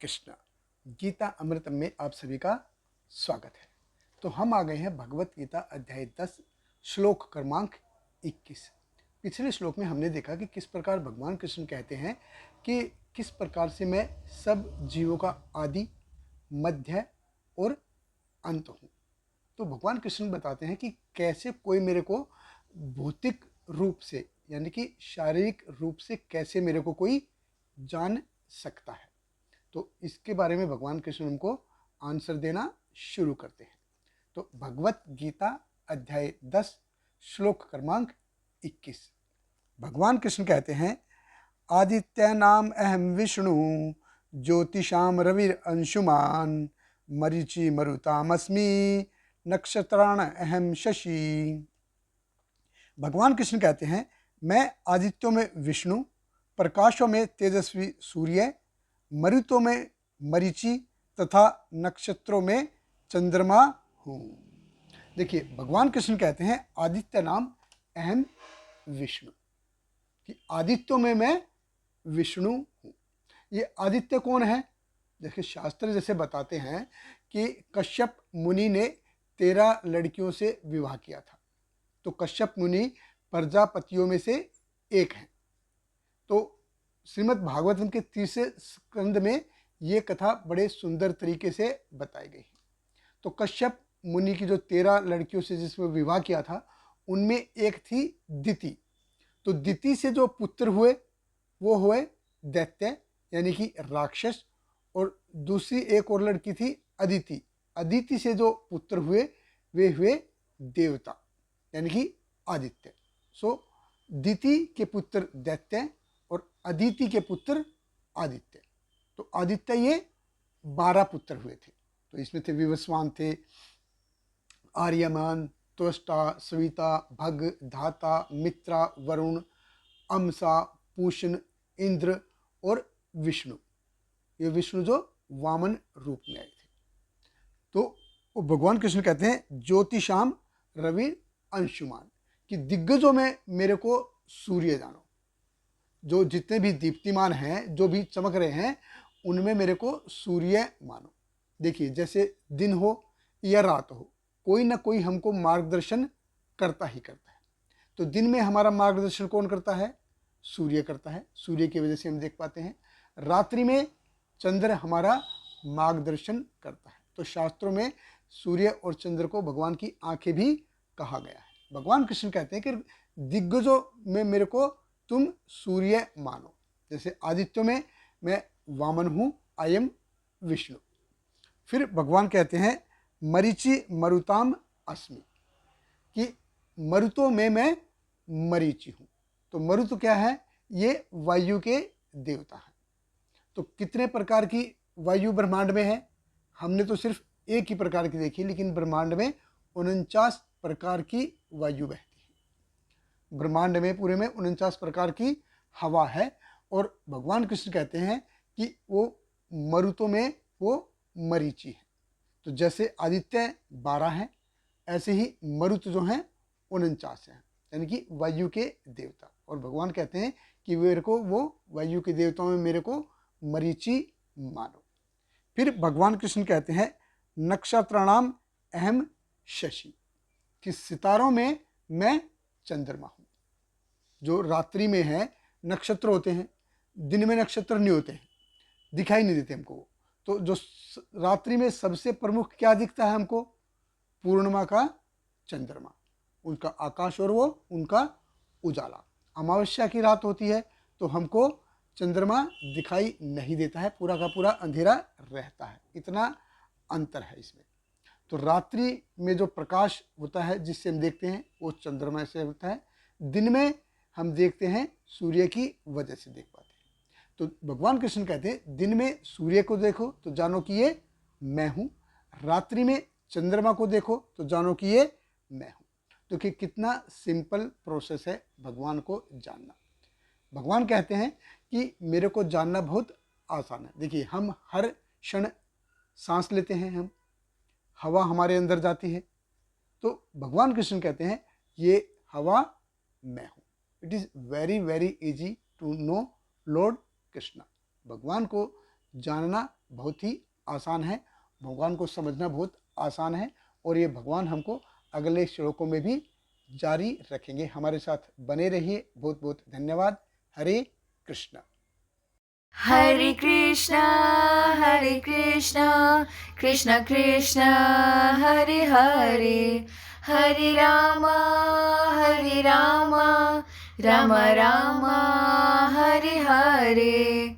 कृष्ण। गीता अमृतम में आप सभी का स्वागत है। तो हम आ गए हैं भगवत गीता अध्याय 10 श्लोक क्रमांक 21। पिछले श्लोक में हमने देखा कि किस प्रकार भगवान कृष्ण कहते हैं कि किस प्रकार से मैं सब जीवों का आदि, मध्य और अंत हूँ। तो भगवान कृष्ण बताते हैं कि कैसे कोई मेरे को भौतिक रूप से यानी कि शारीरिक रूप से कैसे मेरे को कोई जान सकता है। तो इसके बारे में भगवान कृष्ण हमको आंसर देना शुरू करते हैं। तो भगवत गीता अध्याय 10 श्लोक क्रमांक 21। भगवान कृष्ण कहते हैं, आदित्य नाम अहम विष्णु ज्योतिषाम रविर अंशुमान मरीचि मरुतामस्मि नक्षत्राण अहम शशि। भगवान कृष्ण कहते हैं, मैं आदित्यों में विष्णु, प्रकाशों में तेजस्वी सूर्य, मरुतों में मरीचि तथा नक्षत्रों में चंद्रमा हूँ। देखिए, भगवान कृष्ण कहते हैं आदित्य नाम अहम विष्णु, कि आदित्यों में मैं विष्णु हूँ। ये आदित्य कौन है? देखिए, शास्त्र जैसे बताते हैं कि कश्यप मुनि ने 13 लड़कियों से विवाह किया था। तो कश्यप मुनि प्रजापतियों में से एक हैं। तो श्रीमद् भागवतम के 30 स्कंद में ये कथा बड़े सुंदर तरीके से बताई गई है। तो कश्यप मुनि की जो 13 लड़कियों से जिसमें विवाह किया था, उनमें एक थी दिति। तो दिति से जो पुत्र हुए वो हुए दैत्य यानी कि राक्षस, और दूसरी एक और लड़की थी अदिति। अदिति से जो पुत्र हुए वे हुए देवता यानी कि आदित्य। सो दिति के पुत्र दैत्य और अदिति के पुत्र आदित्य। तो आदित्य ये 12 पुत्र हुए थे। तो इसमें थे विवस्वान थे, आर्यमान, त्वष्टा, सविता, भग, धाता, मित्रा, वरुण, अमसा, पूषण, इंद्र और विष्णु। ये विष्णु जो वामन रूप में आए थे। तो भगवान कृष्ण कहते हैं ज्योतिषाम रवि अंशुमान, कि दिग्गजों में मेरे को सूर्य जानो। जो जितने भी दीप्तिमान हैं, जो भी चमक रहे हैं, उनमें मेरे को सूर्य मानो। देखिए, जैसे दिन हो या रात हो, कोई ना कोई हमको मार्गदर्शन करता ही करता है। तो दिन में हमारा मार्गदर्शन कौन करता है? सूर्य करता है। सूर्य की वजह से हम देख पाते हैं। रात्रि में चंद्र हमारा मार्गदर्शन करता है। तो शास्त्रों में सूर्य और चंद्र को भगवान की आंखें भी कहा गया है। भगवान कृष्ण कहते हैं कि दिग्गजों में मेरे को तुम सूर्य मानो। जैसे आदित्यों में मैं वामन हूँ, आई एम विष्णु। फिर भगवान कहते हैं मरीचि मरुताम अस्मि, कि मरुतों में मैं मरीचि हूँ। तो मरुत क्या है? ये वायु के देवता हैं। तो कितने प्रकार की वायु ब्रह्मांड में है? हमने तो सिर्फ एक ही प्रकार की देखी, लेकिन ब्रह्मांड में 49 प्रकार की वायु बहती है। ब्रह्मांड में पूरे में 49 प्रकार की हवा है। और भगवान कृष्ण कहते हैं कि वो मरुतों में वो मरीचि है। तो जैसे आदित्य 12 हैं, ऐसे ही मरुत जो हैं 49 हैं, यानी कि वायु के देवता। और भगवान कहते हैं कि मेरे को वो वायु के देवताओं में मेरे को मरीचि मानो। फिर भगवान कृष्ण कहते हैं नक्षत्राणाम अहम शशि, कि सितारों में मैं चंद्रमा हूँ। जो रात्रि में है नक्षत्र होते हैं, दिन में नक्षत्र नहीं होते हैं, दिखाई नहीं देते हमको। तो जो रात्रि में सबसे प्रमुख क्या दिखता है हमको? पूर्णिमा का चंद्रमा, उनका आकाश और वो उनका उजाला। अमावस्या की रात होती है तो हमको चंद्रमा दिखाई नहीं देता है, पूरा का पूरा अंधेरा रहता है। इतना अंतर है इसमें। तो रात्रि में जो प्रकाश होता है जिससे हम देखते हैं वो चंद्रमा से होता है। दिन में हम देखते हैं सूर्य की वजह से देख पाते हैं। तो भगवान कृष्ण कहते हैं दिन में सूर्य को देखो तो जानो कि ये मैं हूँ, रात्रि में चंद्रमा को देखो तो जानो कि ये मैं हूँ। तो कि कितना सिंपल प्रोसेस है भगवान को जानना। भगवान कहते हैं कि मेरे को जानना बहुत आसान है। देखिए, हम हर क्षण सांस लेते हैं, हम हवा हमारे अंदर जाती है। तो भगवान कृष्ण कहते हैं ये हवा मैं हूँ। It is very very easy to know lord Krishna. भगवान को जानना बहुत ही आसान है, भगवान को समझना बहुत आसान है और ये भगवान हमको अगले श्लोकों में भी जारी रखेंगे। हमारे साथ बने रहिए। बहुत बहुत धन्यवाद। हरे Krishna. Hare Krishna, Hare Krishna, Krishna Krishna, Hare Hare, Hare Rama, Hare Rama, Rama Rama, Hare Hare.